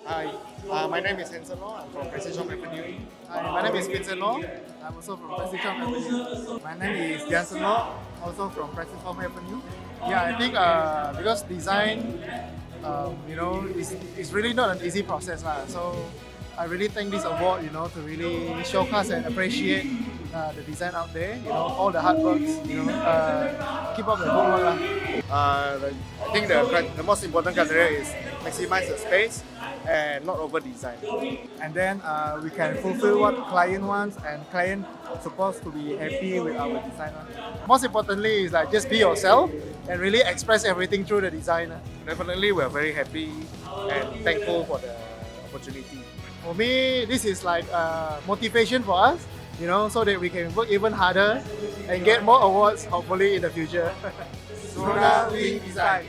Hi, my name is Hansen. I'm from Precision Avenue. Hi, my name is Finsen. I'm also from Precision Avenue. My name is Jansen, also from Precision Avenue. Yeah, I think because design, it's really not an easy process. So I really thank this award, to really showcase and appreciate the design out there, all the hard works, keep up the good work. I think the most important criteria is maximize the space and not over design. And then we can fulfill what client wants and client supposed to be happy with our design. Most importantly is like just be yourself and really express everything through the design. Definitely we are very happy and thankful for the opportunity. For me, this is like motivation for us, so that we can work even harder and get more awards hopefully in the future. SRODA, we design.